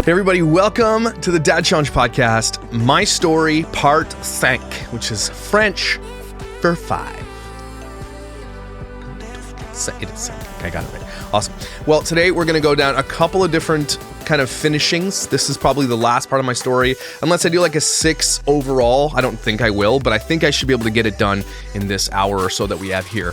Hey everybody, welcome to the Dad Challenge podcast, my story part 5, which is French for 5. I got it right. Awesome. Well, today we're going to go down a couple of different kind of finishings. This is probably the last part of my story, unless I do like a 6 overall. I don't think I will, but I think I should be able to get it done in this hour or so that we have here.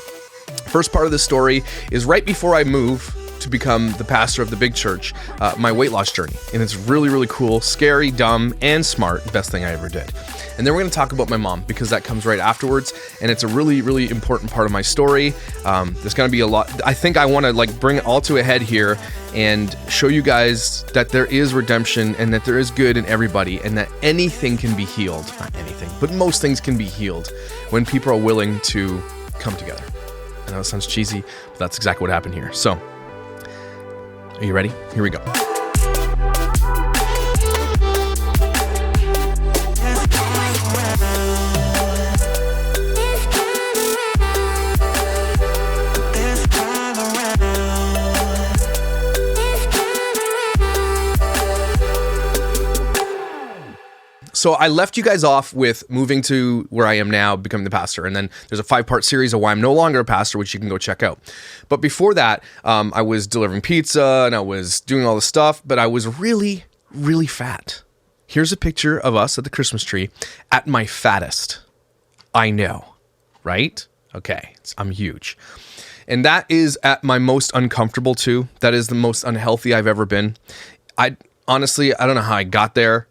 First part of the story is right before I move to become the pastor of the big church, my weight loss journey. And it's really, really cool, scary, dumb, and smart. Best thing I ever did. And then we're going to talk about my mom because that comes right afterwards. And it's a really, really important part of my story. There's going to be a lot. I think I want to bring it all to a head here and show you guys that there is redemption and that there is good in everybody and that anything can be healed. Not anything, but most things can be healed when people are willing to come together. I know it sounds cheesy, but that's exactly what happened here. So, are you ready? Here we go. So I left you guys off with moving to where I am now, becoming the pastor. And then there's a 5-part series of why I'm no longer a pastor, which you can go check out. But before that, I was delivering pizza and I was doing all this stuff, but I was really, really fat. Here's a picture of us at the Christmas tree at my fattest. I know, right? Okay, I'm huge. And that is at my most uncomfortable too. That is the most unhealthy I've ever been. Honestly, I don't know how I got there.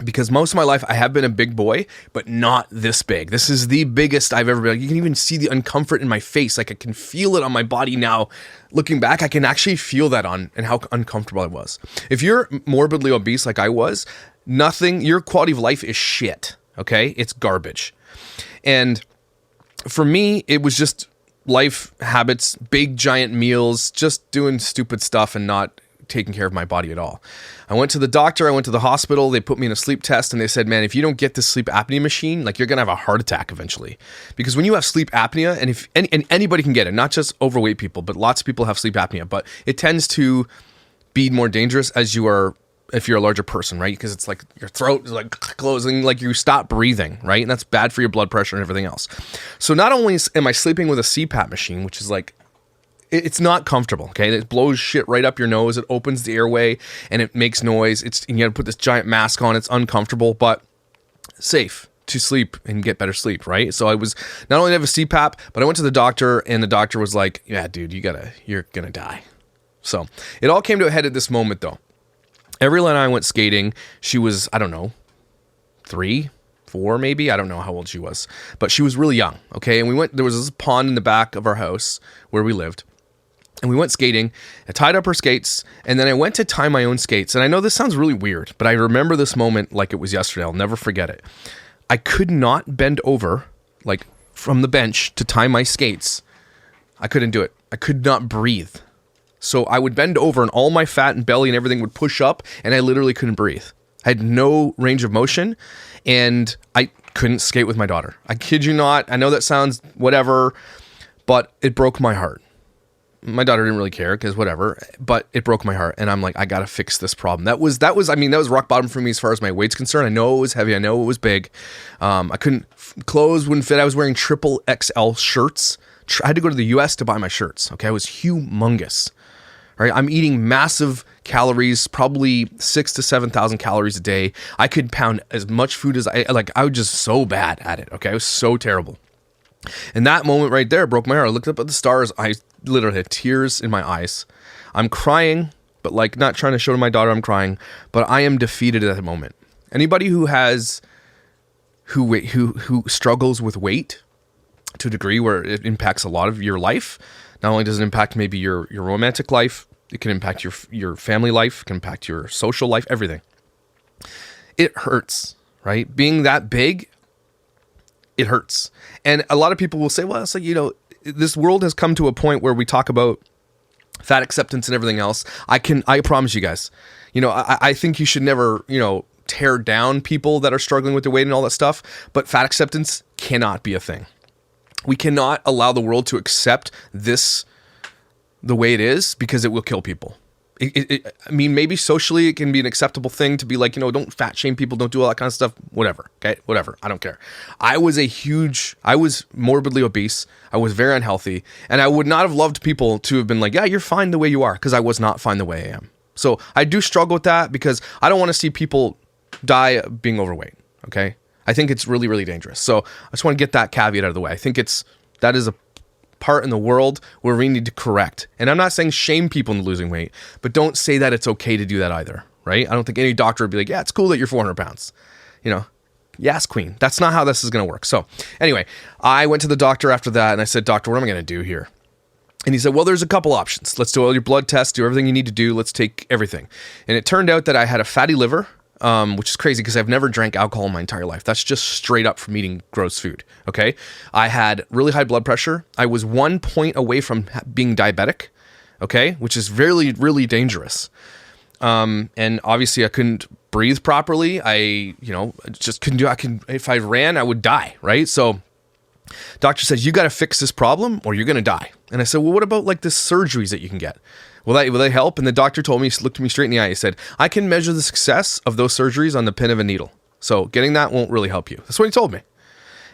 Because most of my life, I have been a big boy, but not this big. This is the biggest I've ever been. You can even see the uncomfort in my face. Like I can feel it on my body now. Looking back, I can actually feel that on and how uncomfortable I was. If you're morbidly obese like I was, your quality of life is shit, okay? It's garbage. And for me, it was just life habits, big giant meals, just doing stupid stuff and not taking care of my body at all. I went to the doctor, I went to the hospital, they put me in a sleep test and they said, man, if you don't get this sleep apnea machine, you're going to have a heart attack eventually. Because when you have sleep apnea, and anybody can get it, not just overweight people, but lots of people have sleep apnea, but it tends to be more dangerous if you're a larger person, right? Because it's like your throat is closing, you stop breathing, right? And that's bad for your blood pressure and everything else. So not only am I sleeping with a CPAP machine, which is it's not comfortable, okay? It blows shit right up your nose. It opens the airway and it makes noise. You got to put this giant mask on. It's uncomfortable, but safe to sleep and get better sleep, right? So I was not only have a CPAP, but I went to the doctor and the doctor was like, yeah, dude, you're going to die. So it all came to a head at this moment though. Avril and I went skating. She was, I don't know, 3, 4 maybe. I don't know how old she was, but she was really young. Okay. And there was this pond in the back of our house where we lived. And we went skating, I tied up her skates, and then I went to tie my own skates. And I know this sounds really weird, but I remember this moment like it was yesterday. I'll never forget it. I could not bend over, from the bench to tie my skates. I couldn't do it. I could not breathe. So I would bend over and all my fat and belly and everything would push up, and I literally couldn't breathe. I had no range of motion, and I couldn't skate with my daughter. I kid you not. I know that sounds whatever, but it broke my heart. My daughter didn't really care because whatever, but it broke my heart. And I'm like, I got to fix this problem. That was rock bottom for me as far as my weight's concerned. I know it was heavy. I know it was big. Clothes wouldn't fit. I was wearing triple XL shirts. I had to go to the US to buy my shirts. Okay. I was humongous. All right. I'm eating massive calories, probably 6,000 to 7,000 calories a day. I could pound as much food as I was just so bad at it. Okay. I was so terrible. And that moment right there broke my heart. I looked up at the stars. I literally had tears in my eyes. I'm crying, but not trying to show to my daughter I'm crying, but I am defeated at that moment. Anybody who struggles with weight to a degree where it impacts a lot of your life, not only does it impact maybe your romantic life, it can impact your family life, it can impact your social life, everything. It hurts, right? Being that big, it hurts. And a lot of people will say, well, it's this world has come to a point where we talk about fat acceptance and everything else. I promise you guys, I think you should never, tear down people that are struggling with their weight and all that stuff, but fat acceptance cannot be a thing. We cannot allow the world to accept this the way it is because it will kill people. I mean, maybe socially it can be an acceptable thing to be like, don't fat shame people, don't do all that kind of stuff, whatever. Okay, whatever. I don't care. I was morbidly obese. I was very unhealthy, and I would not have loved people to have been like, yeah, you're fine the way you are, because I was not fine the way I am. So I do struggle with that because I don't want to see people die being overweight. Okay, I think it's really, really dangerous. So I just want to get that caveat out of the way. I think that is a part in the world where we need to correct. And I'm not saying shame people into losing weight, but don't say that it's okay to do that either, right? I don't think any doctor would be like, yeah, it's cool that you're 400 pounds. Yes, queen. That's not how this is going to work. So anyway, I went to the doctor after that and I said, doctor, what am I going to do here? And he said, well, there's a couple options. Let's do all your blood tests, do everything you need to do. Let's take everything. And it turned out that I had a fatty liver, which is crazy because I've never drank alcohol in my entire life. That's just straight up from eating gross food. Okay. I had really high blood pressure. I was 1 point away from being diabetic. Okay. Which is really, really dangerous. And obviously I couldn't breathe properly. I just couldn't if I ran, I would die. Right. So doctor says, you got to fix this problem or you're going to die. And I said, well, what about like the surgeries that you can get? Will they help? And the doctor told me, looked me straight in the eye. He said, I can measure the success of those surgeries on the pin of a needle. So getting that won't really help you. That's what he told me.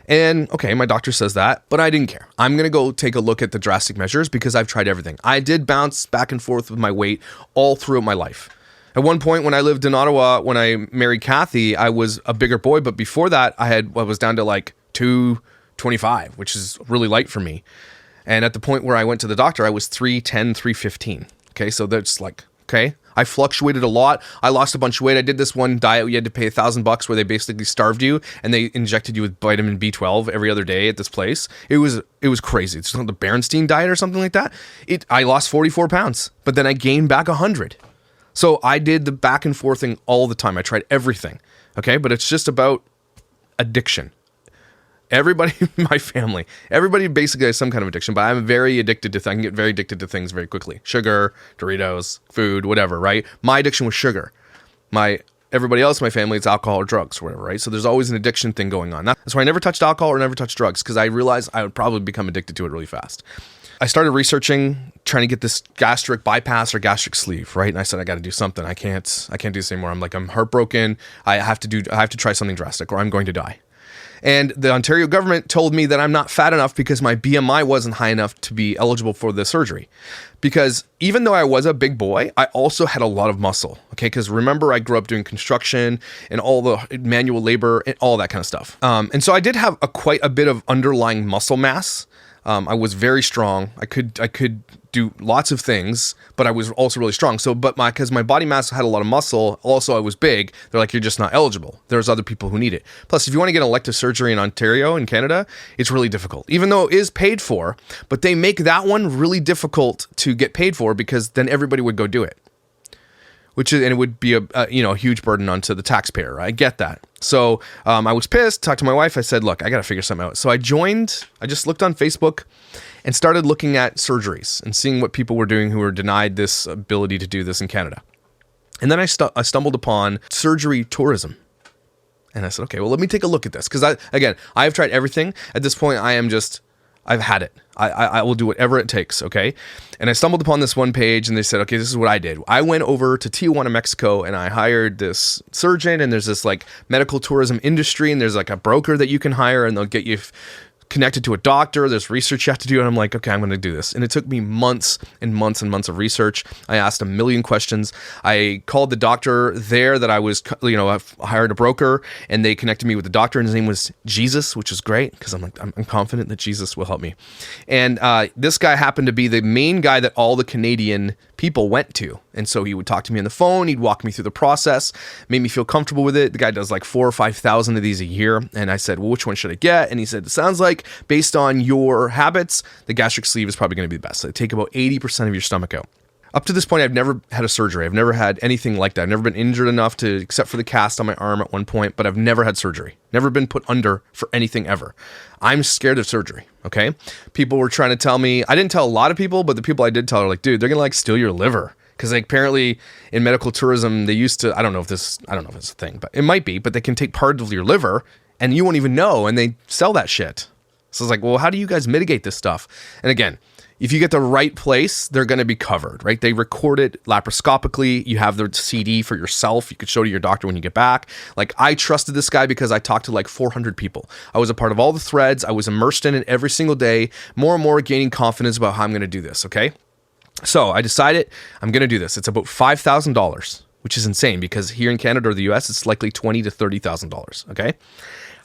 And okay, my doctor says that, but I didn't care. I'm going to go take a look at the drastic measures because I've tried everything. I did bounce back and forth with my weight all throughout my life. At one point when I lived in Ottawa, when I married Kathy, I was a bigger boy. But before that, I was down to like 225, which is really light for me. And at the point where I went to the doctor, I was 310, 315. Okay, so that's like, okay. I fluctuated a lot. I lost a bunch of weight. I did this one diet you had to pay $1,000 where they basically starved you and they injected you with vitamin B12 every other day at this place. It was crazy. It's called the Berenstein diet or something like that. I lost 44 pounds, but then I gained back 100. So I did the back and forth thing all the time. I tried everything. Okay, but it's just about addiction. Everybody in my family, everybody basically has some kind of addiction, but I'm very addicted to things. I can get very addicted to things very quickly. Sugar, Doritos, food, whatever, right? My addiction was sugar. Everybody else in my family, it's alcohol or drugs or whatever, right? So there's always an addiction thing going on. That's why I never touched alcohol or never touched drugs, because I realized I would probably become addicted to it really fast. I started researching, trying to get this gastric bypass or gastric sleeve, right? And I said, I got to do something. I can't do this anymore. I'm heartbroken. I have to try something drastic or I'm going to die. And the Ontario government told me that I'm not fat enough because my BMI wasn't high enough to be eligible for the surgery. Because even though I was a big boy, I also had a lot of muscle. Okay, because remember, I grew up doing construction and all the manual labor and all that kind of stuff. And so I did have quite a bit of underlying muscle mass. I was very strong. I could do lots of things, but I was also really strong. So, because my body mass had a lot of muscle, also I was big, they're like, you're just not eligible. There's other people who need it. Plus, if you want to get elective surgery in Ontario, in Canada, it's really difficult, even though it is paid for, but they make that one really difficult to get paid for because then everybody would go do it. And it would be a huge burden onto the taxpayer. I get that. So I was pissed, talked to my wife. I said, look, I got to figure something out. So I just looked on Facebook and started looking at surgeries and seeing what people were doing who were denied this ability to do this in Canada. And then I stumbled upon surgery tourism. And I said, okay, well, let me take a look at this. Because I've tried everything. At this point, I've had it. I will do whatever it takes, okay? And I stumbled upon this one page and they said, okay, this is what I did. I went over to Tijuana, Mexico, and I hired this surgeon, and there's this like medical tourism industry, and there's like a broker that you can hire, and they'll get you connected to a doctor. There's research you have to do. And I'm like, okay, I'm going to do this. And it took me months and months and months of research. I asked a million questions. I called the doctor there that I was, I've hired a broker, and they connected me with the doctor, and his name was Jesus, which is great because I'm confident that Jesus will help me. And this guy happened to be the main guy that all the Canadian people went to. And so he would talk to me on the phone. He'd walk me through the process, made me feel comfortable with it. The guy does like 4,000 or 5,000 of these a year. And I said, well, which one should I get? And he said, it sounds like based on your habits, the gastric sleeve is probably going to be the best. So they take about 80% of your stomach out. Up to this point, I've never had a surgery. I've never had anything like that. I've never been injured enough except for the cast on my arm at one point, but I've never had surgery. Never been put under for anything ever. I'm scared of surgery, okay? People were trying to tell me, I didn't tell a lot of people, but the people I did tell are like, dude, they're going to like steal your liver. Because like, apparently in medical tourism, they used to, I don't know if it's a thing, but it might be, but they can take part of your liver and you won't even know, and they sell that shit. So it's like, well, how do you guys mitigate this stuff? And again, if you get the right place, they're going to be covered, right? They record it laparoscopically. You have the CD for yourself. You could show to your doctor when you get back. Like, I trusted this guy because I talked to like 400 people. I was a part of all the threads. I was immersed in it every single day, more and more gaining confidence about how I'm going to do this, okay? So I decided I'm going to do this. It's about $5,000, which is insane because here in Canada or the US, it's likely $20,000 to $30,000, okay?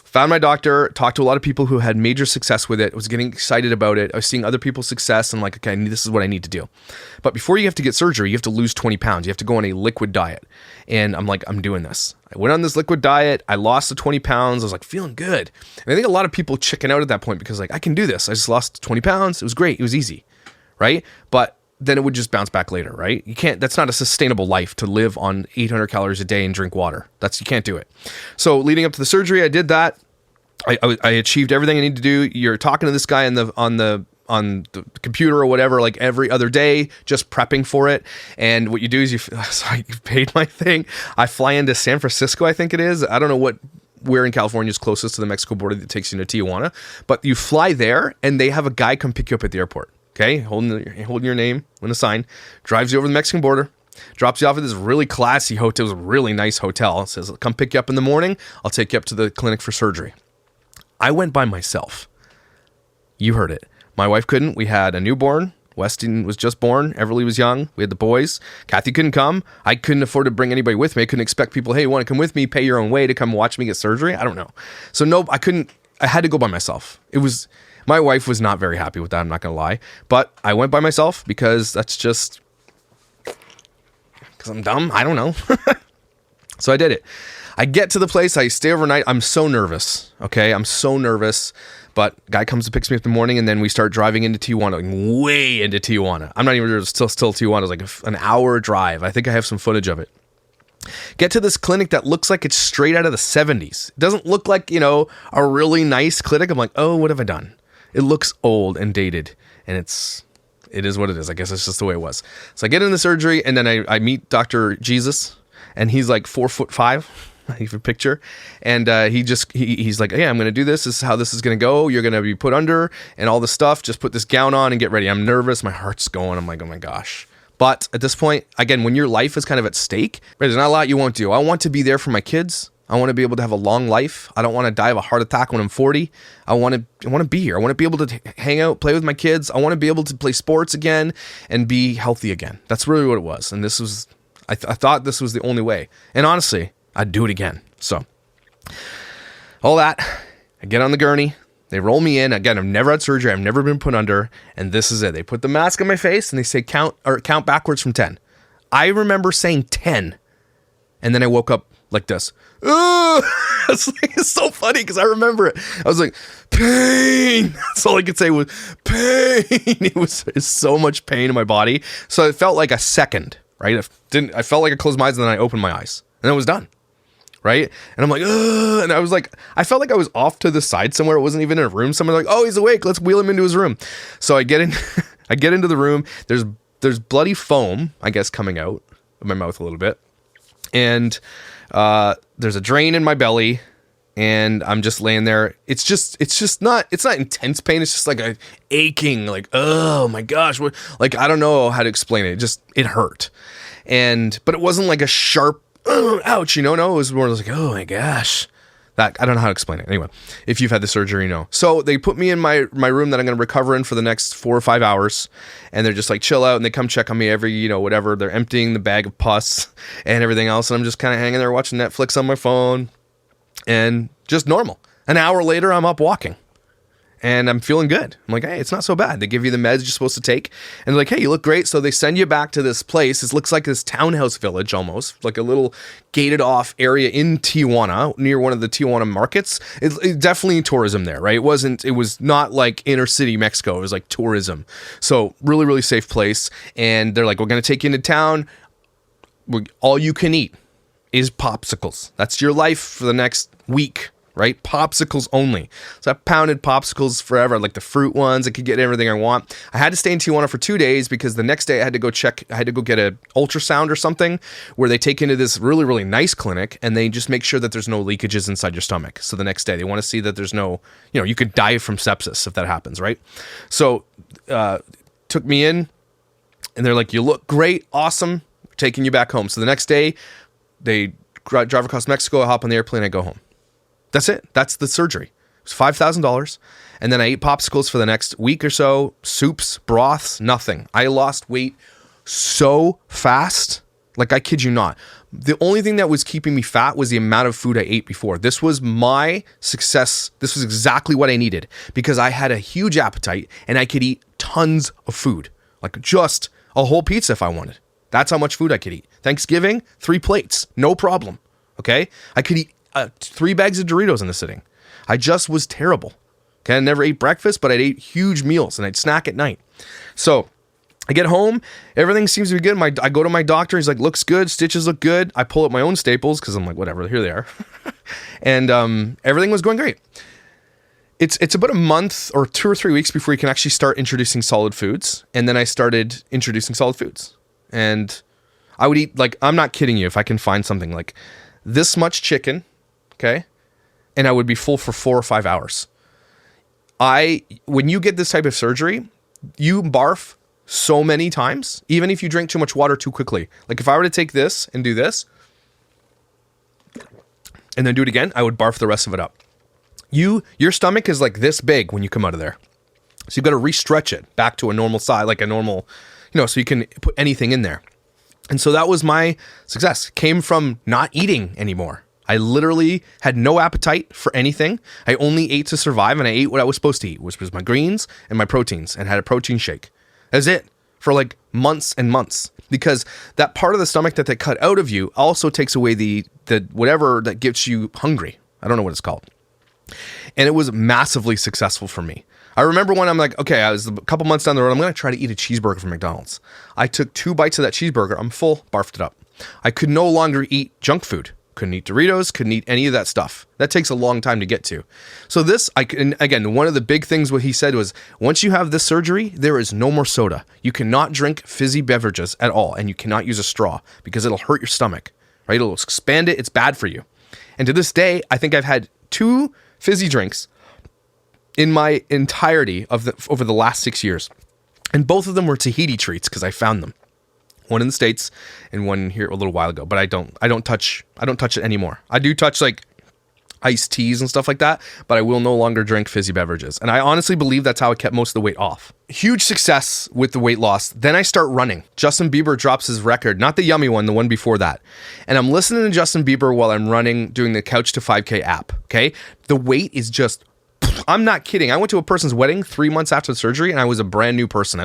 Found my doctor, talked to a lot of people who had major success with it, was getting excited about it. I was seeing other people's success. And I'm like, okay, this is what I need to do. But before you have to get surgery, you have to lose 20 pounds. You have to go on a liquid diet. And I'm like, I'm doing this. I went on this liquid diet. I lost the 20 pounds. I was like, feeling good. And I think a lot of people chicken out at that point because like, I can do this. I just lost 20 pounds. It was great. It was easy, right? But then it would just bounce back later, right? You can't, that's not a sustainable life to live on 800 calories a day and drink water. You can't do it. So leading up to the surgery, I did that. I achieved everything I need to do. You're talking to this guy on the computer or whatever, like every other day, just prepping for it. And what you do is you paid my thing. I fly into San Francisco, I think it is. I don't know where in California is closest to the Mexico border that takes you to Tijuana, but you fly there and they have a guy come pick you up at the airport. Okay, holding your name with a sign, drives you over the Mexican border, drops you off at this really classy hotel, really nice hotel. It says, come pick you up in the morning. I'll take you up to the clinic for surgery. I went by myself. You heard it. My wife couldn't. We had a newborn. Weston was just born. Everly was young. We had the boys. Kathy couldn't come. I couldn't afford to bring anybody with me. I couldn't expect people, hey, you want to come with me, pay your own way to come watch me get surgery? I don't know. So no, I couldn't. I had to go by myself. My wife was not very happy with that. I'm not going to lie. But I went by myself because because I'm dumb. I don't know. So I did it. I get to the place, I stay overnight. I'm so nervous, okay? I'm so nervous, but guy comes and picks me up in the morning, and then we start driving into Tijuana, like way into Tijuana. I'm not even still Tijuana. It's like an hour drive. I think I have some footage of it. Get to this clinic that looks like it's straight out of the 70s. It doesn't look like, a really nice clinic. I'm like, oh, what have I done? It looks old and dated, and it is what it is. I guess it's just the way it was. So I get in the surgery, and then I meet Dr. Jesus, and he's like 4'5". I have a picture, and he's like, hey, I'm going to do this. This is how this is going to go. You're going to be put under and all this stuff. Just put this gown on and get ready. I'm nervous. My heart's going. I'm like, oh my gosh. But at this point, again, when your life is kind of at stake, there's not a lot you won't do. I want to be there for my kids. I want to be able to have a long life. I don't want to die of a heart attack when I'm 40. I want to be here. I want to be able to hang out, play with my kids. I want to be able to play sports again and be healthy again. That's really what it was. And this was, I thought this was the only way. And honestly, I'd do it again. So all that, I get on the gurney. They roll me in. Again, I've never had surgery. I've never been put under. And this is it. They put the mask on my face and they say count backwards from 10. I remember saying 10. And then I woke up like this. It's so funny because I remember it. I was like, pain. That's all I could say was pain. It's so much pain in my body. So it felt like a second, right? I felt like I closed my eyes and then I opened my eyes. And it was done. Right? And I'm like, ugh. And I felt like I was off to the side somewhere. It wasn't even in a room. Someone's like, oh, he's awake. Let's wheel him into his room. So I get into the room. There's bloody foam, I guess, coming out of my mouth a little bit. And there's a drain in my belly. And I'm just laying there. It's not intense pain. It's just like a aching, like, oh my gosh. I don't know how to explain it. It hurt. But it wasn't like a sharp, ouch, no, it was more like, oh my gosh. I don't know how to explain it. Anyway, if you've had the surgery, you know. So they put me in my room that I'm going to recover in for the next 4 or 5 hours. And they're just like, chill out. And they come check on me every, whatever. They're emptying the bag of pus and everything else. And I'm just kind of hanging there watching Netflix on my phone and just normal. An hour later, I'm up walking. And I'm feeling good. I'm like, hey, it's not so bad. They give you the meds you're supposed to take. And they're like, hey, you look great. So they send you back to this place. It looks like this townhouse village almost. Like a little gated off area in Tijuana, near one of the Tijuana markets. It's definitely tourism there, right? It was not like inner city Mexico. It was like tourism. So really, really safe place. And they're like, we're going to take you into town. All you can eat is popsicles. That's your life for the next week. Right? Popsicles only. So I pounded popsicles forever, like the fruit ones. I could get everything I want. I had to stay in Tijuana for 2 days because the next day I had to go get an ultrasound or something where they take you into this really, really nice clinic and they just make sure that there's no leakages inside your stomach. So the next day they want to see that there's no, you could die from sepsis if that happens, right? So took me in, and they're like, you look great, awesome, we're taking you back home. So the next day, they drive across Mexico, I hop on the airplane, I go home. That's it. That's the surgery. It was $5,000. And then I ate popsicles for the next week or so, soups, broths, nothing. I lost weight so fast. Like, I kid you not. The only thing that was keeping me fat was the amount of food I ate before. This was my success. This was exactly what I needed because I had a huge appetite and I could eat tons of food. Like, just a whole pizza if I wanted. That's how much food I could eat. Thanksgiving, 3 plates, no problem. Okay? I could eat 3 bags of Doritos in a sitting. I just was terrible. Okay? I never ate breakfast, but I'd eat huge meals and I'd snack at night. So I get home, everything seems to be good. I go to my doctor, he's like, looks good, stitches look good. I pull up my own staples because I'm like, whatever, here they are. And everything was going great. It's about a month or 2 or 3 weeks before you can actually start introducing solid foods. And then I started introducing solid foods. And I would eat, like, I'm not kidding you, if I can find something like this much chicken, okay? And I would be full for 4 or 5 hours. When you get this type of surgery, you barf so many times, even if you drink too much water too quickly. Like, if I were to take this and do this and then do it again, I would barf the rest of it up. Your stomach is like this big when you come out of there. So you've got to re-stretch it back to a normal size, like a normal, so you can put anything in there. And so that was my success. Came from not eating anymore. I literally had no appetite for anything. I only ate to survive, and I ate what I was supposed to eat, which was my greens and my proteins, and had a protein shake. That's it for like months and months, because that part of the stomach that they cut out of you also takes away the whatever that gets you hungry. I don't know what it's called. And it was massively successful for me. I remember when I'm like, okay, I was a couple months down the road, I'm going to try to eat a cheeseburger from McDonald's. I took 2 bites of that cheeseburger. I'm full, barfed it up. I could no longer eat junk food. Couldn't eat Doritos, couldn't eat any of that stuff. That takes a long time to get to. So again, one of the big things what he said was, once you have this surgery, there is no more soda. You cannot drink fizzy beverages at all, and you cannot use a straw because it'll hurt your stomach, right? It'll expand it. It's bad for you. And to this day, I think I've had 2 fizzy drinks in my entirety over the last 6 years. And both of them were Tahiti treats because I found them. One in the States and one here a little while ago, but I don't touch it anymore. I do touch like iced teas and stuff like that, but I will no longer drink fizzy beverages. And I honestly believe that's how I kept most of the weight off. Huge success with the weight loss. Then I start running. Justin Bieber drops his record, not the yummy one, the one before that. And I'm listening to Justin Bieber while I'm running, doing the Couch to 5K app. Okay. The weight is just, I'm not kidding. I went to a person's wedding 3 months after the surgery, and I was a brand new person.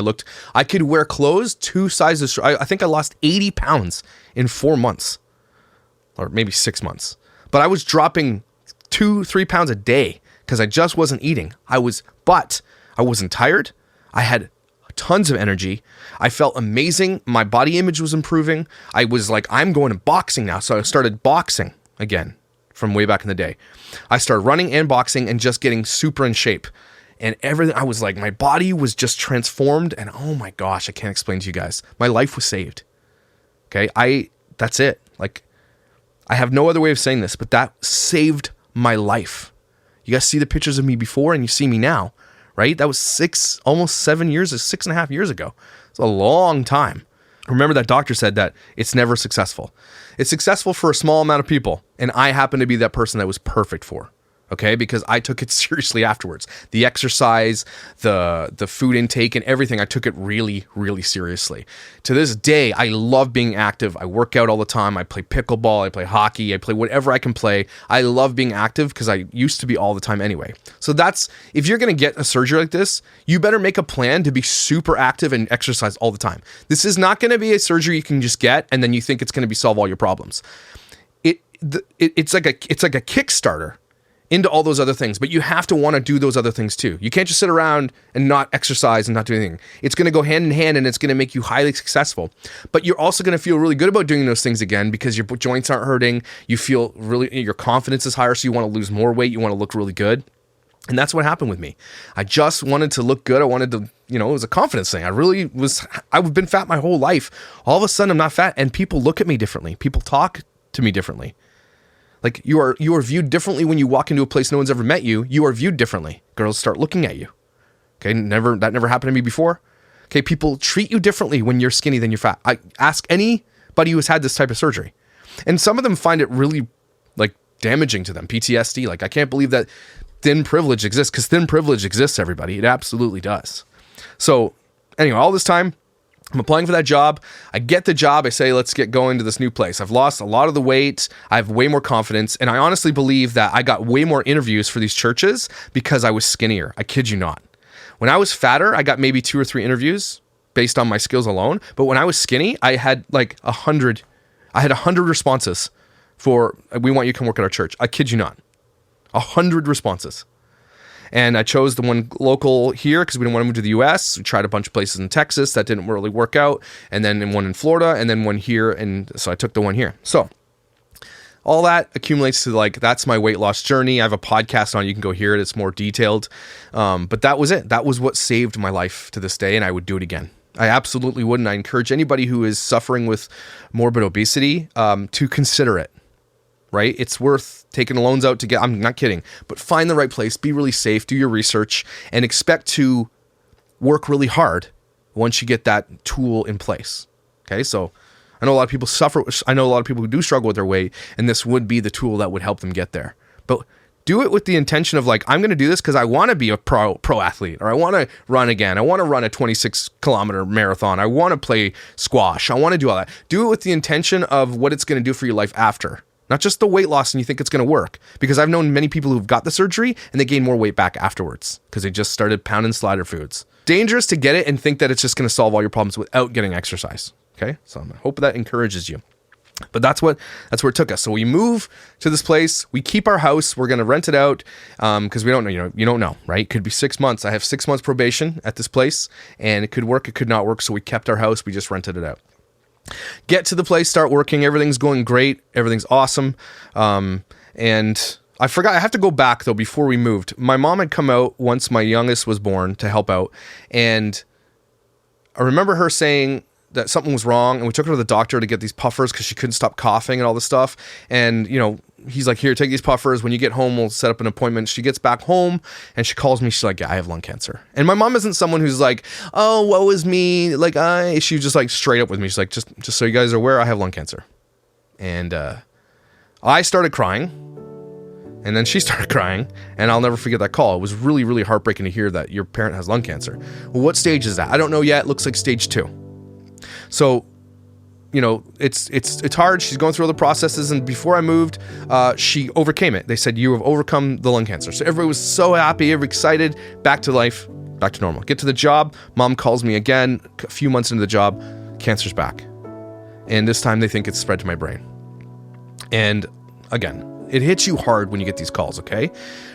I could wear clothes 2 sizes. I think I lost 80 pounds in 4 months, or maybe 6 months. But I was dropping 2-3 pounds a day because I just wasn't eating. But I wasn't tired. I had tons of energy. I felt amazing. My body image was improving. I was like, I'm going to boxing now. So I started boxing again. From way back in the day. I started running and boxing and just getting super in shape. And everything, I was like, my body was just transformed. And oh my gosh, I can't explain to you guys. My life was saved. Okay, that's it. Like, I have no other way of saying this, but that saved my life. You guys see the pictures of me before and you see me now, right? That was almost 7 years, 6.5 years ago. It's a long time. Remember that doctor said that it's never successful. It's successful for a small amount of people. And I happen to be that person that was perfect for. Okay, because I took it seriously afterwards. The exercise, the food intake and everything, I took it really, really seriously. To this day, I love being active. I work out all the time. I play pickleball, I play hockey, I play whatever I can play. I love being active because I used to be all the time anyway. So if you're going to get a surgery like this, you better make a plan to be super active and exercise all the time. This is not going to be a surgery you can just get and then you think it's going to solve all your problems. It's like a Kickstarter into all those other things, but you have to want to do those other things too. You can't just sit around and not exercise and not do anything. It's going to go hand in hand and it's going to make you highly successful. But you're also going to feel really good about doing those things again because your joints aren't hurting. You feel your confidence is higher, so you want to lose more weight. You want to look really good. And that's what happened with me. I just wanted to look good. I wanted to, it was a confidence thing. I've been fat my whole life. All of a sudden I'm not fat and people look at me differently. People talk to me differently. Like you are viewed differently when you walk into a place no one's ever met you. You are viewed differently. Girls start looking at you. Okay, that never happened to me before. Okay, people treat you differently when you're skinny than you're fat. I ask anybody who has had this type of surgery. And some of them find it really like damaging to them, PTSD. Like, I can't believe that thin privilege exists, because thin privilege exists, everybody. It absolutely does. So anyway, all this time, I'm applying for that job. I get the job. I say, let's get going to this new place. I've lost a lot of the weight. I have way more confidence. And I honestly believe that I got way more interviews for these churches because I was skinnier. I kid you not. When I was fatter, I got maybe 2 or 3 interviews based on my skills alone. But when I was skinny, I had like 100. I had 100 responses for, we want you to come work at our church. I kid you not. 100 responses. And I chose the one local here because we didn't want to move to the US. We tried a bunch of places in Texas that didn't really work out. And then one in Florida, and then one here. And so I took the one here. So all that accumulates to like, that's my weight loss journey. I have a podcast on it. You can go hear it. It's more detailed. But that was it. That was what saved my life to this day. And I would do it again. I absolutely would. And I encourage anybody who is suffering with morbid obesity to consider it. Right? It's worth taking loans out to get, I'm not kidding, but find the right place, be really safe, do your research, and expect to work really hard once you get that tool in place. Okay? So I know a lot of people suffer. I know a lot of people who do struggle with their weight, and this would be the tool that would help them get there. But do it with the intention of like, I'm going to do this because I want to be a pro athlete, or I want to run again. I want to run a 26-kilometer marathon. I want to play squash. I want to do all that. Do it with the intention of what it's going to do for your life after. Not just the weight loss and you think it's going to work. Because I've known many people who've got the surgery and they gain more weight back afterwards because they just started pounding slider foods. Dangerous to get it and think that it's just going to solve all your problems without getting exercise. Okay? So I hope that encourages you. But that's where it took us. So we move to this place. We keep our house. We're going to rent it out because we don't know. You don't know, right? It could be 6 months. I have 6 months probation at this place, and it could work. It could not work. So we kept our house. We just rented it out. Get to the place, start working. Everything's going great. Everything's awesome. And I forgot, I have to go back though before we moved. My mom had come out once my youngest was born to help out. And I remember her saying that something was wrong. And we took her to the doctor to get these puffers because she couldn't stop coughing and all this stuff. And, you know, he's like, here, take these puffers. When you get home, we'll set up an appointment. She gets back home and she calls me. She's like, yeah, I have lung cancer. And my mom isn't someone who's like, oh, woe is me. Like, she was just like straight up with me. She's like, just so you guys are aware, I have lung cancer. And I started crying. And then she started crying. And I'll never forget that call. It was really, really heartbreaking to hear that your parent has lung cancer. Well, what stage is that? I don't know yet. It looks like stage 2. So, you know, it's hard. She's going through all the processes. And before I moved, she overcame it. They said, you have overcome the lung cancer. So everybody was so happy, everybody excited, back to life, back to normal. Get to the job. Mom calls me again, a few months into the job, cancer's back. And this time they think it's spread to my brain. And again, it hits you hard when you get these calls, okay?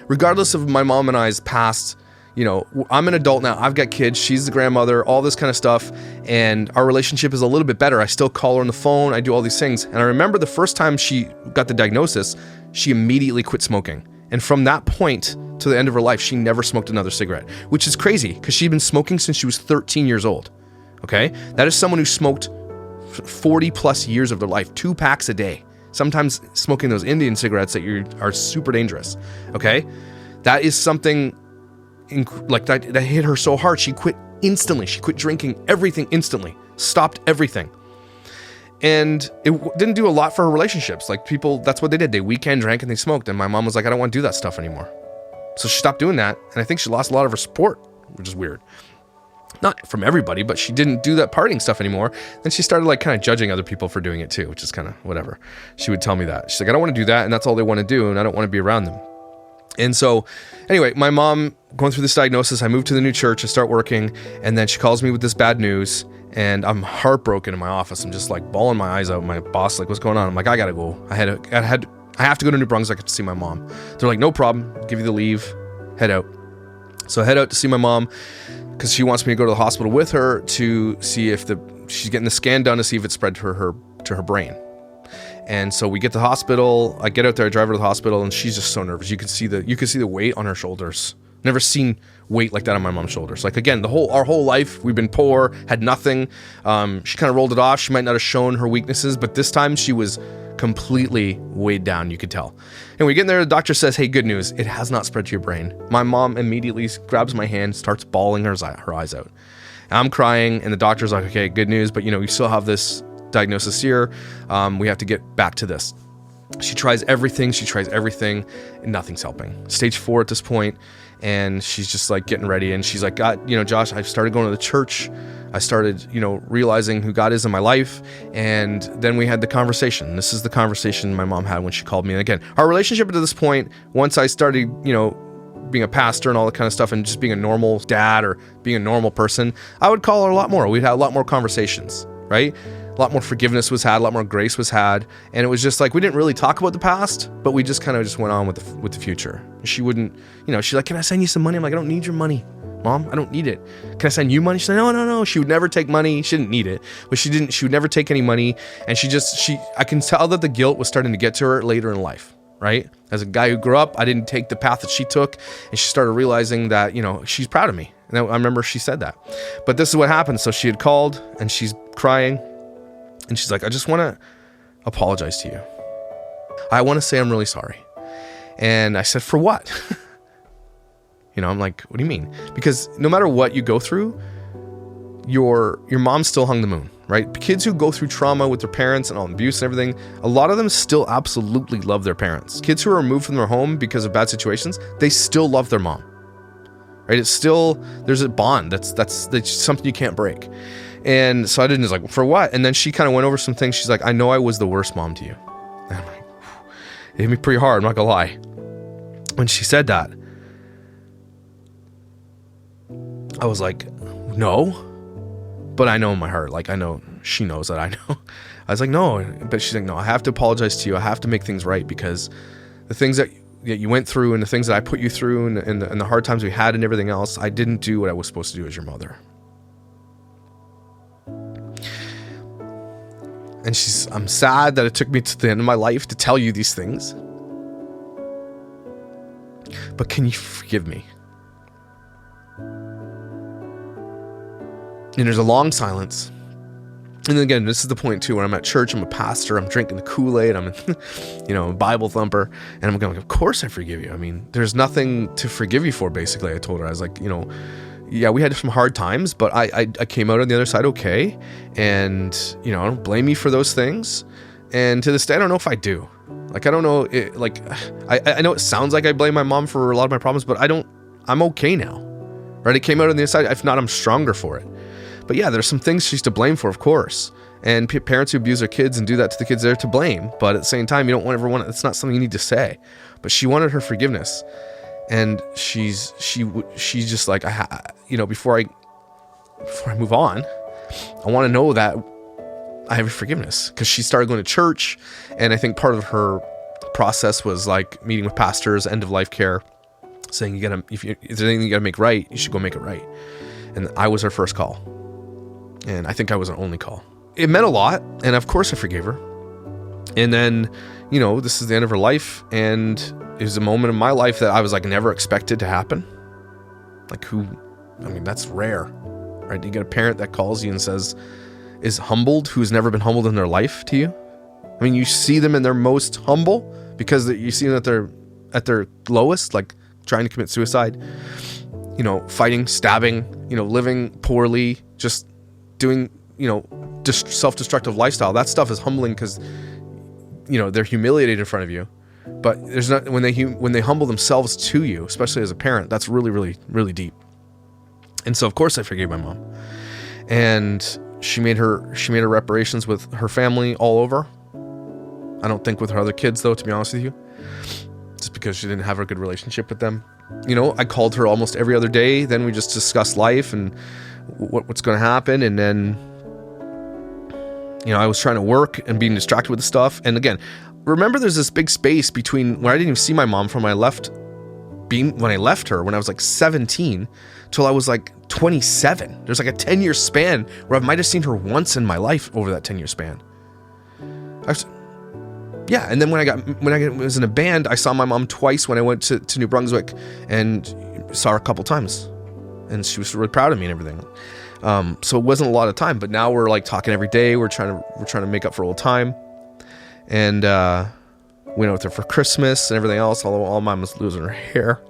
Regardless of my mom and I's past, you know, I'm an adult now. I've got kids. She's the grandmother, all this kind of stuff. And our relationship is a little bit better. I still call her on the phone. I do all these things. And I remember the first time she got the diagnosis, she immediately quit smoking. And from that point to the end of her life, she never smoked another cigarette, which is crazy because she'd been smoking since she was 13 years old. Okay? That is someone who smoked 40 plus years of their life, 2 packs a day. Sometimes smoking those Indian cigarettes that are super dangerous. Okay? That is something like that hit her so hard. She quit instantly. She quit drinking everything instantly, stopped everything. And it didn't do a lot for her relationships. Like people, that's what they did. They weekend drank and they smoked. And my mom was like, I don't want to do that stuff anymore. So she stopped doing that. And I think she lost a lot of her support, which is weird. Not from everybody, but she didn't do that partying stuff anymore. Then she started like kind of judging other people for doing it too, which is kind of whatever. She would tell me that. She's like, I don't want to do that. And that's all they want to do. And I don't want to be around them. And so anyway, my mom going through this diagnosis, I moved to the new church, I start working, and then she calls me with this bad news, and I'm heartbroken in my office. I'm just like bawling my eyes out. My boss like, what's going on? I'm like, I gotta go. I have to go to New Brunswick to see my mom. They're like, no problem. Give you the leave. Head out. So I head out to see my mom because she wants me to go to the hospital with her to see if she's getting the scan done to see if it's spread to her brain. And so we get to the hospital. I get out there, I drive her to the hospital, and she's just so nervous. You can see the weight on her shoulders. Never seen weight like that on my mom's shoulders. Like again, our whole life we've been poor, had nothing. She kind of rolled it off. She might not have shown her weaknesses, but this time she was completely weighed down. You could tell. And we get in there. The doctor says, "Hey, good news. It has not spread to your brain." My mom immediately grabs my hand, starts bawling her eyes out. I'm crying, and the doctor's like, okay, good news, but you still have this diagnosis here. We have to get back to this. She tries everything, and nothing's helping. Stage 4 at this point, and she's just like getting ready, and she's like, God, Josh, I've started going to the church. I started, realizing who God is in my life. And then we had the conversation. This is the conversation my mom had when she called me. And again, our relationship to this point, once I started, being a pastor and all that kind of stuff, and just being a normal dad or being a normal person, I would call her a lot more. We'd have a lot more conversations, right? A lot more forgiveness was had, a lot more grace was had. And it was just like, we didn't really talk about the past, but we just kind of just went on with the future. She wouldn't, she's like, can I send you some money? I'm like, I don't need your money, Mom. I don't need it. Can I send you money? She said, no. She would never take money. She didn't need it, but she would never take any money. And I can tell that the guilt was starting to get to her later in life, right? As a guy who grew up, I didn't take the path that she took, and she started realizing that, she's proud of me. And I remember she said that. But this is what happened. So she had called, and she's crying, and she's like, I just want to apologize to you. I want to say I'm really sorry. And I said, for what? I'm like, what do you mean? Because no matter what you go through, your mom still hung the moon, right? Kids who go through trauma with their parents and all abuse and everything, a lot of them still absolutely love their parents. Kids who are removed from their home because of bad situations, they still love their mom, right? It's still, there's a bond that's something you can't break. And so I didn't, just like, for what? And then she kind of went over some things. She's like, I know I was the worst mom to you. And I'm like, it hit me pretty hard, I'm not gonna lie. When she said that, I was like, no, but I know in my heart, like, I know she knows that I know. I was like, no, but she's like, no, I have to apologize to you. I have to make things right, because the things that you went through and the things that I put you through and the hard times we had and everything else, I didn't do what I was supposed to do as your mother. And I'm sad that it took me to the end of my life to tell you these things, but can you forgive me? And there's a long silence. And then again, this is the point too, where I'm at church, I'm a pastor, I'm drinking the Kool-Aid, I'm a Bible thumper, and I'm going, of course I forgive you. I mean, there's nothing to forgive you for, basically. I told her, I was like, yeah, we had some hard times, but I came out on the other side okay. And, I don't blame you for those things. And to this day, I don't know if I do. Like, I don't know, I know it sounds like I blame my mom for a lot of my problems, but I'm okay now, right? It came out on the other side. If not, I'm stronger for it. But yeah, there's some things she's to blame for, of course. And parents who abuse their kids and do that to the kids, they're to blame. But at the same time, you don't ever want it. It's not something you need to say. But she wanted her forgiveness. And she's just like, before I move on, I want to know that I have forgiveness. Because she started going to church, and I think part of her process was like meeting with pastors, end of life care, saying if there's anything you gotta make right, you should go make it right. And I was her first call, and I think I was her only call. It meant a lot, and of course I forgave her. And then, this is the end of her life, and it was a moment in my life that I was like never expected to happen. Like that's rare, right? You get a parent that calls you and is humbled, who's never been humbled in their life to you. I mean, you see them in their most humble because you see them at their lowest, like trying to commit suicide, fighting, stabbing, living poorly, just doing, self-destructive lifestyle. That stuff is humbling because, they're humiliated in front of you. But there's not, when they humble themselves to you, especially as a parent, that's really, really, really deep. And so of course I forgave my mom, and she made her reparations with her family all over. I don't think with her other kids though, to be honest with you, just because she didn't have a good relationship with them. I called her almost every other day. Then we just discussed life and what's going to happen. And then, I was trying to work and being distracted with the stuff. And again, remember there's this big space between when I didn't even see my mom from when I left her when I was like 17 till I was like 27. There's like a 10-year span where I might have seen her once in my life over that 10-year span. Yeah, and then when I was in a band, I saw my mom twice when I went to New Brunswick, and saw her a couple times, and she was really proud of me and everything. So it wasn't a lot of time, but now we're like talking every day. We're trying to make up for old time, and we went with her for Christmas and everything else. Although all mom was losing her hair.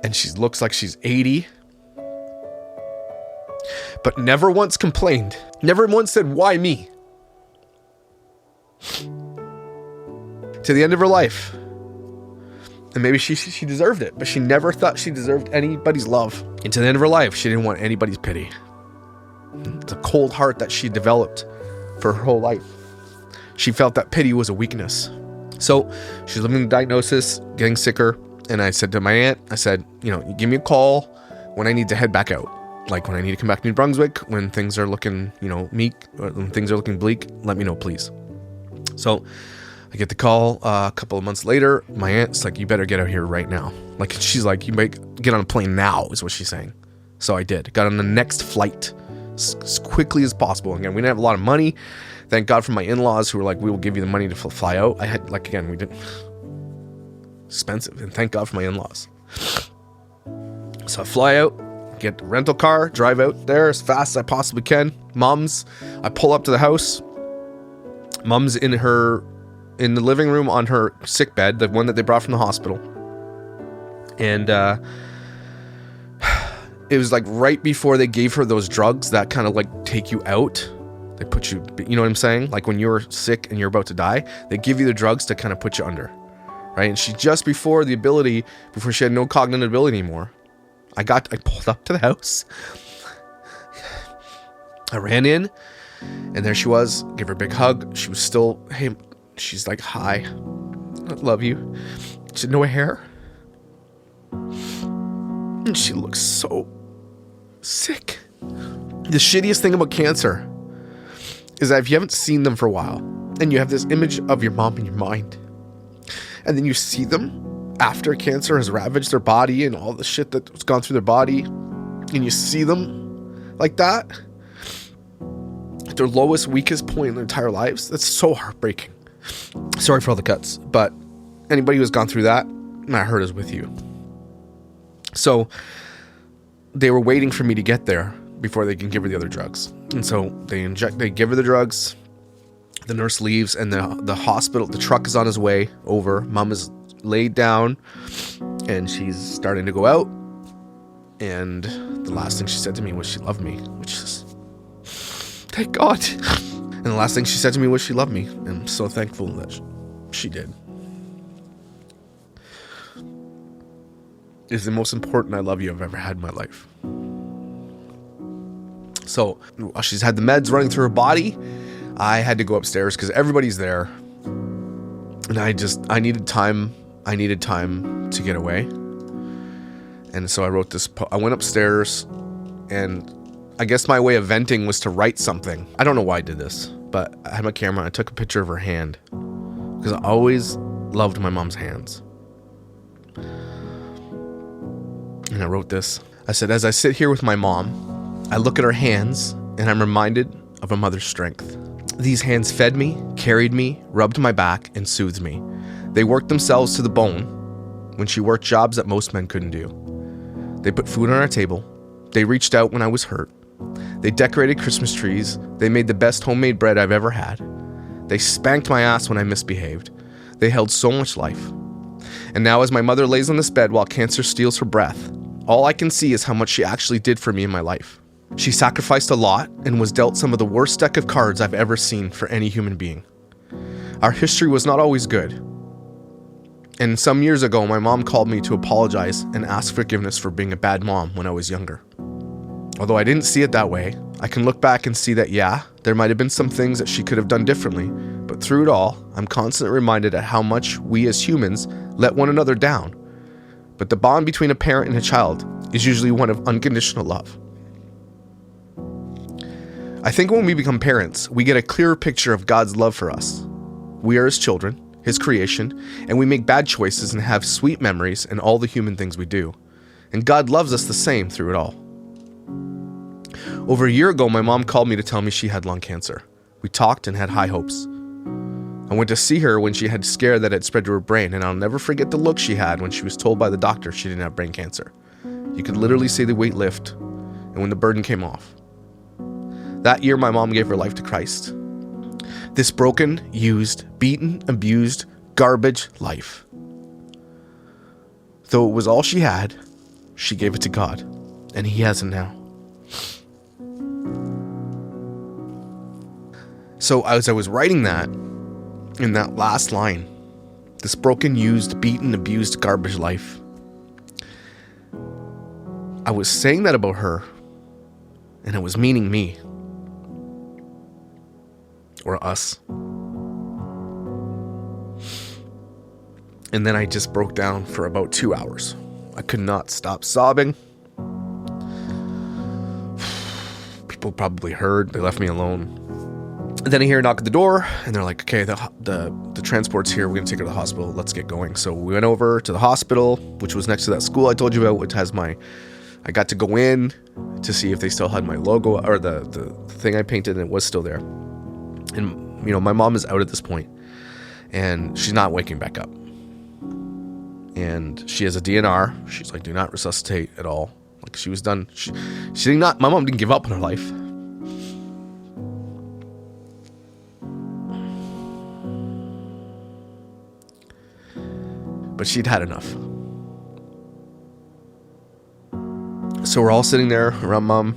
and she looks like she's 80, but never once complained. Never once said, why me? To the end of her life. And maybe she deserved it, but she never thought she deserved anybody's love. And to the end of her life, she didn't want anybody's pity. It's a cold heart that she developed for her whole life. She felt that pity was a weakness. So she's living with a diagnosis, getting sicker. And I said to my aunt, I said, you know, give me a call when I need to head back out. Like when I need to come back to New Brunswick, when things are looking, you know, meek, or when things are looking bleak, let me know, please. So I get the call a couple of months later. My aunt's like, you better get out here right now. Like, she's like, you might get on a plane now, is what she's saying. So I did. Got on the next flight as quickly as possible. Again, we didn't have a lot of money. Thank God for my in-laws who were like, we will give you the money to fly out. I had, like, again, we didn't. Expensive. And thank God for my in-laws. So I fly out, get the rental car, drive out there as fast as I possibly can. I pull up to the house. Mom's in the living room on her sick bed, the one that they brought from the hospital. And it was like right before they gave her those drugs that kind of like take you out. They put you, you know what I'm saying? Like when you're sick and you're about to die, they give you the drugs to kind of put you under, right? And she just before she had no cognitive ability anymore. I pulled up to the house. I ran in, and there she was. Gave her a big hug. She was still, hey, she's like, hi, I love you. She had no hair. And she looks so sick. The shittiest thing about cancer is that if you haven't seen them for a while, and you have this image of your mom in your mind, and then you see them after cancer has ravaged their body and all the shit that's gone through their body, and you see them like that, at their lowest, weakest point in their entire lives, that's so heartbreaking. Sorry for all the cuts, but anybody who's gone through that, my heart is with you. So they were waiting for me to get there before they can give her the other drugs. And so they give her the drugs, the nurse leaves, and the hospital, the truck is on his way over. Mom is laid down and she's starting to go out, and the last thing she said to me was she loved me, which is thank God. And the last thing she said to me was she loved me, and I'm so thankful that she did. It's the most important I love you I've ever had in my life. So while she's had the meds running through her body, I had to go upstairs because everybody's there, and I needed time to get away. And so I wrote this I went upstairs, and I guess my way of venting was to write something. I don't know why I did this, but I had my camera and I took a picture of her hand because I always loved my mom's hands. And I wrote this. I said, as I sit here with my mom, I look at her hands and I'm reminded of a mother's strength. These hands fed me, carried me, rubbed my back, and soothed me. They worked themselves to the bone when she worked jobs that most men couldn't do. They put food on our table. They reached out when I was hurt. They decorated Christmas trees. They made the best homemade bread I've ever had. They spanked my ass when I misbehaved. They held so much life. And now as my mother lays on this bed while cancer steals her breath, all I can see is how much she actually did for me in my life. She sacrificed a lot and was dealt some of the worst deck of cards I've ever seen for any human being. Our history was not always good. And some years ago, my mom called me to apologize and ask forgiveness for being a bad mom when I was younger. Although I didn't see it that way, I can look back and see that, yeah, there might have been some things that she could have done differently, but through it all, I'm constantly reminded at how much we as humans let one another down. But the bond between a parent and a child is usually one of unconditional love. I think when we become parents, we get a clearer picture of God's love for us. We are His children, His creation, and we make bad choices and have sweet memories in all the human things we do. And God loves us the same through it all. Over a year ago, my mom called me to tell me she had lung cancer. We talked and had high hopes. I went to see her when she had scare that had spread to her brain, and I'll never forget the look she had when she was told by the doctor she didn't have brain cancer. You could literally see the weight lift, and when the burden came off. That year, my mom gave her life to Christ. This broken, used, beaten, abused, garbage life. Though it was all she had, she gave it to God, and he has it now. So as I was writing that, in that last line, this broken, used, beaten, abused, garbage life, I was saying that about her, and it was meaning me. Or us. And then I just broke down for about 2 hours. I could not stop sobbing. People probably heard. They left me alone. And then I hear a knock at the door, and they're like, okay, the transport's here. We're going to take her to the hospital. Let's get going. So we went over to the hospital, which was next to that school I told you about, which has I got to go in to see if they still had my logo, or the thing I painted, and it was still there. And, my mom is out at this point, and she's not waking back up. And she has a DNR. She's like, do not resuscitate at all. Like, she was done. My mom didn't give up on her life. But she'd had enough. So we're all sitting there around Mom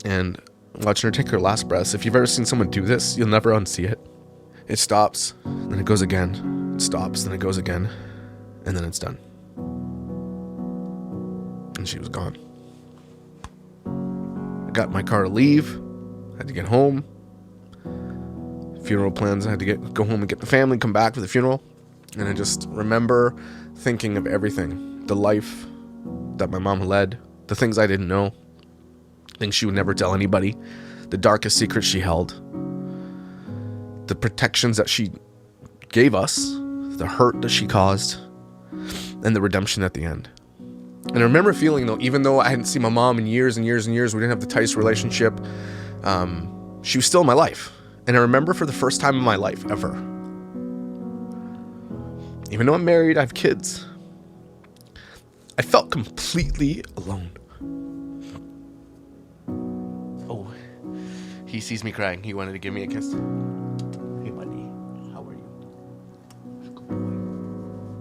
and watching her take her last breaths. If you've ever seen someone do this, you'll never unsee it. It stops, then it goes again. It stops, then it goes again. And then it's done. And she was gone. I got in my car to leave. I had to get home. Funeral plans. I had to go home and get the family, come back for the funeral. And I just remember thinking of everything. The life that my mom led. The things I didn't know. Things she would never tell anybody. The darkest secrets she held. The protections that she gave us. The hurt that she caused. And the redemption at the end. And I remember feeling, though, even though I hadn't seen my mom in years and years and years, we didn't have the tightest relationship, she was still in my life. And I remember for the first time in my life ever, even though I'm married, I have kids, I felt completely alone. Oh, he sees me crying. He wanted to give me a kiss. Hey, buddy. How are you?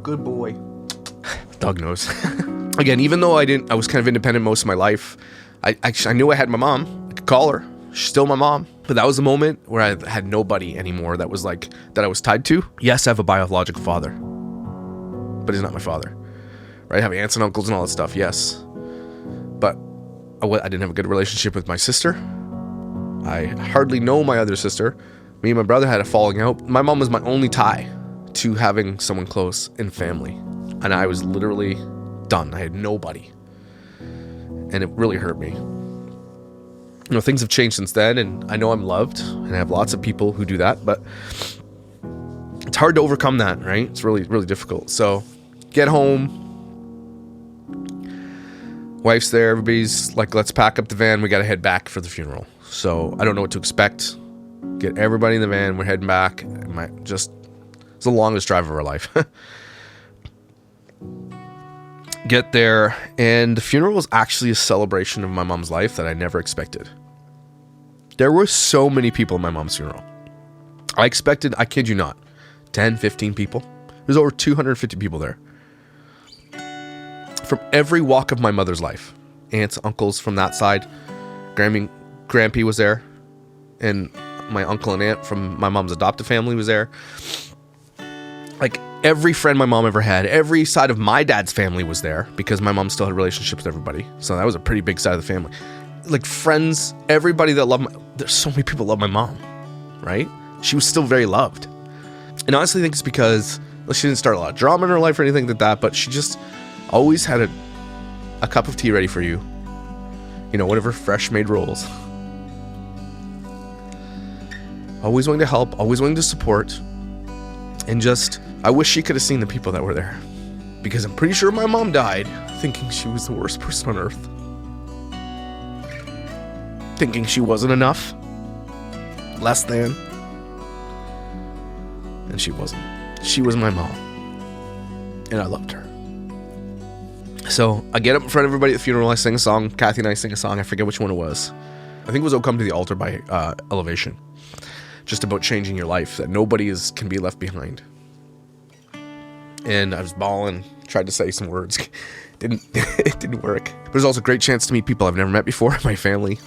Good boy. Dog knows. Again, even though I was kind of independent most of my life, I knew I had my mom. I could call her. She's still my mom. But that was the moment where I had nobody anymore that was like, that I was tied to. Yes, I have a biological father, but he's not my father. Right? I have aunts and uncles and all that stuff, yes. But I didn't have a good relationship with my sister. I hardly know my other sister. Me and my brother had a falling out. My mom was my only tie to having someone close in family. And I was literally done. I had nobody. And it really hurt me. Things have changed since then, and I know I'm loved, and I have lots of people who do that, but it's hard to overcome that, right? It's really, really difficult. So, get home. Wife's there. Everybody's like, let's pack up the van. We got to head back for the funeral. So, I don't know what to expect. Get everybody in the van. We're heading back. It's the longest drive of our life. Get there, and the funeral was actually a celebration of my mom's life that I never expected. There were so many people at my mom's funeral. I expected, I kid you not, 10, 15 people. There's over 250 people there. From every walk of my mother's life. Aunts, uncles from that side. Grampy was there. And my uncle and aunt from my mom's adopted family was there. Like, every friend my mom ever had, every side of my dad's family was there, because my mom still had relationships with everybody. So that was a pretty big side of the family. Like, friends, everybody that loved there's so many people love my mom, right? She was still very loved. And honestly, I think it's because, well, she didn't start a lot of drama in her life or anything like that, but she just always had a cup of tea ready for you. One of her fresh made rolls. Always willing to help, always willing to support. And I wish she could have seen the people that were there. Because I'm pretty sure my mom died thinking she was the worst person on earth. Thinking she wasn't enough. Less than. And she wasn't. She was my mom. And I loved her. So I get up in front of everybody at the funeral. I sing a song. Kathy and I sing a song. I forget which one it was. I think it was "Oh Come to the Altar" by Elevation. Just about changing your life, that nobody can be left behind. and I was bawling, tried to say some words. It didn't work. But it was also a great chance to meet people I've never met before. My family,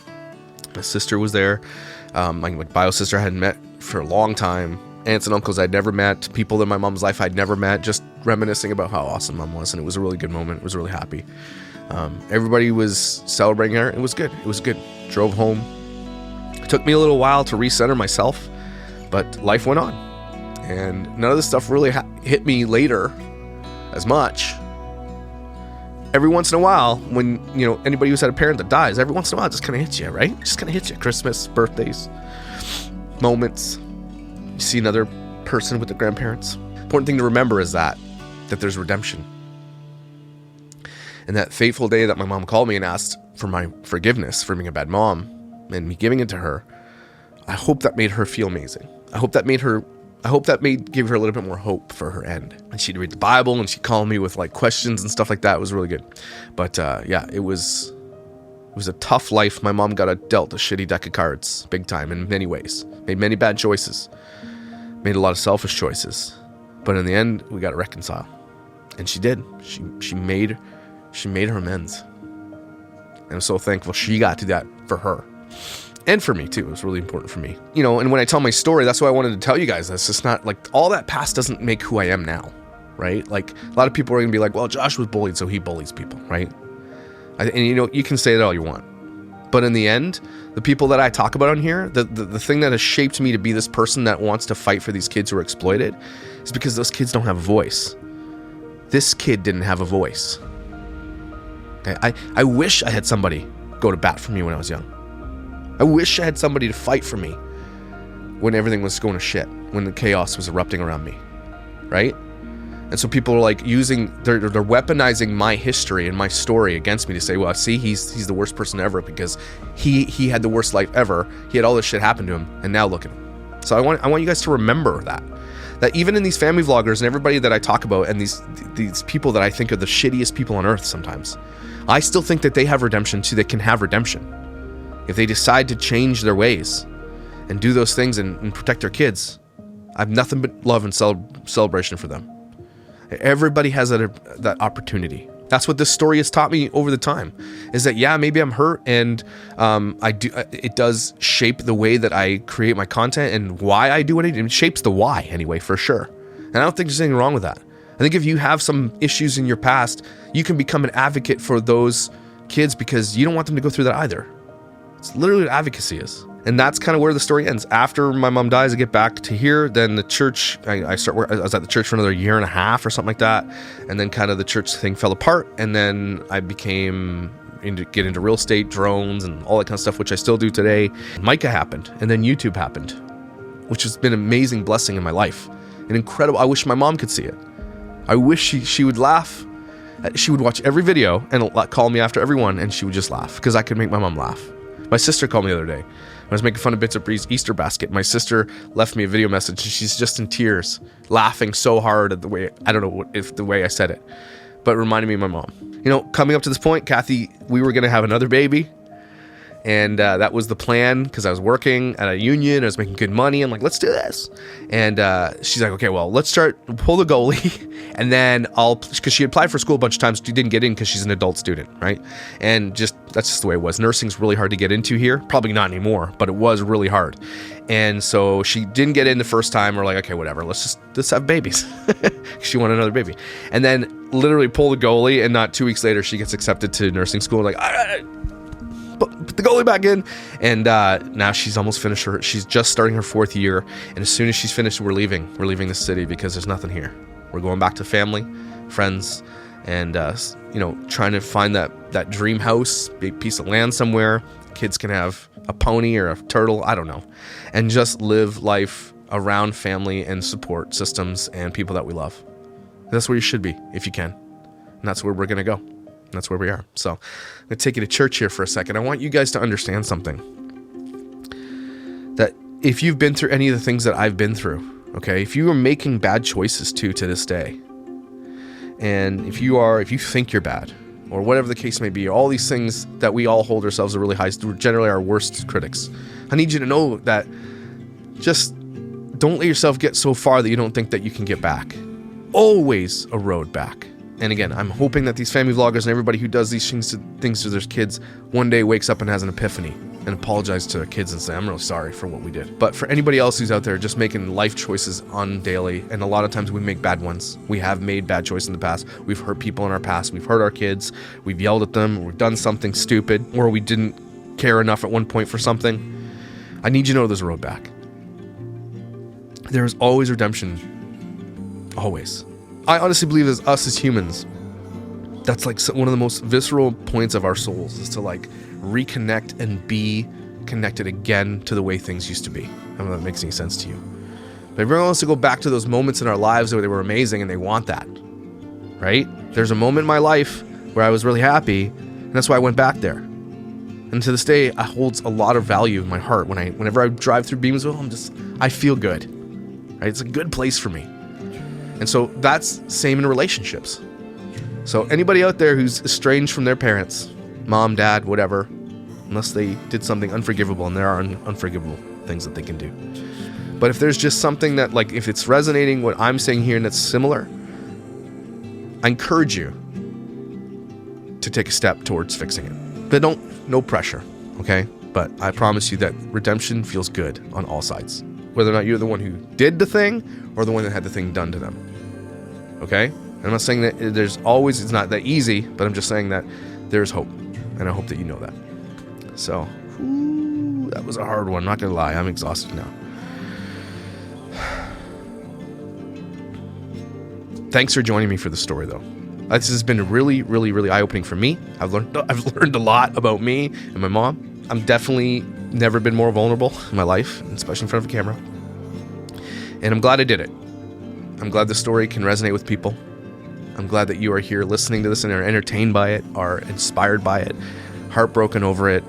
my sister was there. My bio sister I hadn't met for a long time. Aunts and uncles I'd never met. People in my mom's life I'd never met. Just reminiscing about how awesome mom was, and it was a really good moment. I was really happy. Everybody was celebrating her. It was good. It was good. Drove home. It took me a little while to recenter myself, but life went on. And none of this stuff really hit me later as much. Every once in a while, when, anybody who's had a parent that dies, every once in a while it just kind of hits you, right? Just kind of hits you. Christmas, birthdays, moments. You see another person with the grandparents. Important thing to remember is that there's redemption. And that fateful day that my mom called me and asked for my forgiveness for being a bad mom and me giving it to her, I hope that made her feel amazing. I hope that gave her a little bit more hope for her end. And she'd read the Bible and she'd call me with questions and stuff like that. It was really good. But it was a tough life. My mom got dealt a shitty deck of cards, big time in many ways. Made many bad choices. Made a lot of selfish choices. But in the end, we got to reconcile. And she did. She made her amends. And I'm so thankful she got to that for her. And for me too. It was really important for me. And when I tell my story, that's why I wanted to tell you guys this. It's not all that past doesn't make who I am now, right? A lot of people are going to be like, well, Josh was bullied, so he bullies people, right? And you can say that all you want. But in the end, the people that I talk about on here, the thing that has shaped me to be this person that wants to fight for these kids who are exploited is because those kids don't have a voice. This kid didn't have a voice. Okay? I wish I had somebody go to bat for me when I was young. I wish I had somebody to fight for me when everything was going to shit, when the chaos was erupting around me, right? And so people are they're weaponizing my history and my story against me to say, well, see, he's the worst person ever because he had the worst life ever. He had all this shit happen to him, and now look at him. So I want you guys to remember that even in these family vloggers and everybody that I talk about and these people that I think are the shittiest people on earth sometimes, I still think that they have redemption too. They can have redemption. If they decide to change their ways and do those things and protect their kids, I have nothing but love and celebration for them. Everybody has that opportunity. That's what this story has taught me over the time, is that, maybe I'm hurt and it does shape the way that I create my content and why I do what I do. It shapes the why anyway, for sure. And I don't think there's anything wrong with that. I think if you have some issues in your past, you can become an advocate for those kids because you don't want them to go through that either. It's literally what advocacy is. And that's kind of where the story ends. After my mom dies, I get back to here. Then the church, I was at the church for another year and a half or something like that. And then kind of the church thing fell apart. And then I get into real estate, drones, and all that kind of stuff, which I still do today. Micah happened. And then YouTube happened, which has been an amazing blessing in my life. An incredible, I wish my mom could see it. I wish she would laugh. She would watch every video and call me after every one, and she would just laugh because I could make my mom laugh. My sister called me the other day. I was making fun of Bits of Bree's Easter basket. My sister left me a video message, and she's just in tears, laughing so hard at the way, I don't know if the way I said it, but it reminded me of my mom. Coming up to this point, Kathy, we were going to have another baby. And that was the plan because I was working at a union. I was making good money. I'm like, let's do this. And she's like, okay, well, let's pull the goalie. And then because she applied for school a bunch of times. She didn't get in because she's an adult student, right? And that's just the way it was. Nursing's really hard to get into here. Probably not anymore, but it was really hard. And so she didn't get in the first time. We're like, okay, whatever. Let's have babies. She wanted another baby. And then literally pull the goalie. And not 2 weeks later, she gets accepted to nursing school. Like, put the goalie back in. And now she's almost finished she's just starting her 4th year. And as soon as she's finished, we're leaving the city because there's nothing here. We're going back to family, friends, and trying to find that dream house, big piece of land somewhere. Kids can have a pony or a turtle, I don't know, and just live life around family and support systems and people that we love. That's where you should be if you can. And that's where we're going to go. That's where we are. So I'm going to take you to church here for a second. I want you guys to understand something. That if you've been through any of the things that I've been through, okay, if you are making bad choices to this day, and if you think you're bad, or whatever the case may be, all these things that we all hold ourselves to really high, generally our worst critics, I need you to know that just don't let yourself get so far that you don't think that you can get back. always a road back. And again, I'm hoping that these family vloggers and everybody who does these things to their kids one day wakes up and has an epiphany and apologize to their kids and say, I'm really sorry for what we did. But for anybody else who's out there just making life choices on daily, and a lot of times we make bad ones. We have made bad choices in the past. We've hurt people in our past. We've hurt our kids. We've yelled at them. We've done something stupid, or we didn't care enough at one point for something. I need you to know there's a road back. There is always redemption. Always. I honestly believe as us as humans, that's like one of the most visceral points of our souls, is to like reconnect and be connected again to the way things used to be. I don't know if that makes any sense to you. But everyone wants to go back to those moments in our lives where they were amazing, and they want that, right? There's a moment in my life where I was really happy, and that's why I went back there. And to this day, it holds a lot of value in my heart. Whenever I drive through Beamsville, I feel good, right? It's a good place for me. And so that's same in relationships. So anybody out there who's estranged from their parents, mom, dad, whatever, unless they did something unforgivable, and there are unforgivable things that they can do. But if there's just something that, like, if it's resonating what I'm saying here and it's similar, I encourage you to take a step towards fixing it. But no pressure, okay? But I promise you that redemption feels good on all sides. Whether or not you're the one who did the thing or the one that had the thing done to them. Okay? I'm not saying that it's not that easy, but I'm just saying that there's hope. And I hope that you know that. So, that was a hard one, not gonna lie. I'm exhausted now. Thanks for joining me for the story, though. This has been really, really, really eye-opening for me. I've learned a lot about me and my mom. I'm definitely never been more vulnerable in my life, especially in front of a camera. And I'm glad I did it. I'm glad the story can resonate with people. I'm glad that you are here listening to this and are entertained by it, are inspired by it, heartbroken over it,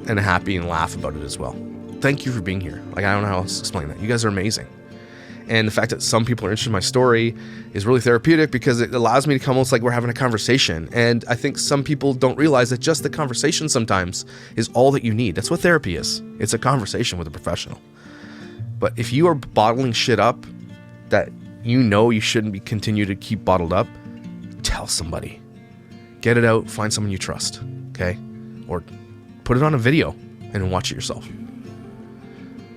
and happy and laugh about it as well. Thank you for being here. Like, I don't know how else to explain that. You guys are amazing. And the fact that some people are interested in my story is really therapeutic because it allows me to come almost like we're having a conversation. And I think some people don't realize that just the conversation sometimes is all that you need. That's what therapy is. It's a conversation with a professional. But if you are bottling shit up that you shouldn't continue to keep bottled up, tell somebody. Get it out, find someone you trust, okay? Or put it on a video and watch it yourself.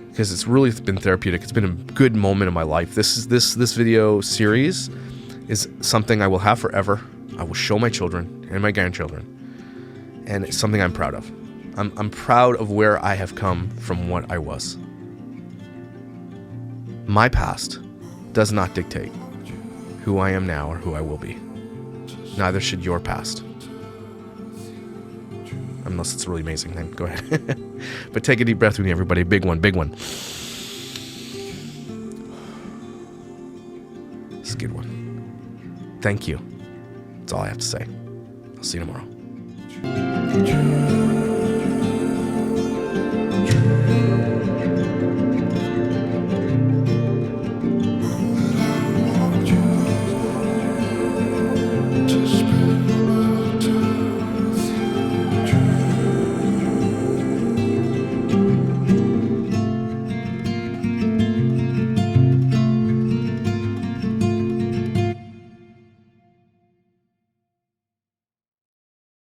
Because it's really been therapeutic. It's been a good moment in my life. This video series is something I will have forever. I will show my children and my grandchildren. And it's something I'm proud of. I'm proud of where I have come from what I was. My past does not dictate who I am now or who I will be. Neither should your past. Unless it's really amazing, then go ahead. But take a deep breath with me, everybody. Big one, big one. It's a good one. Thank you. That's all I have to say. I'll see you tomorrow.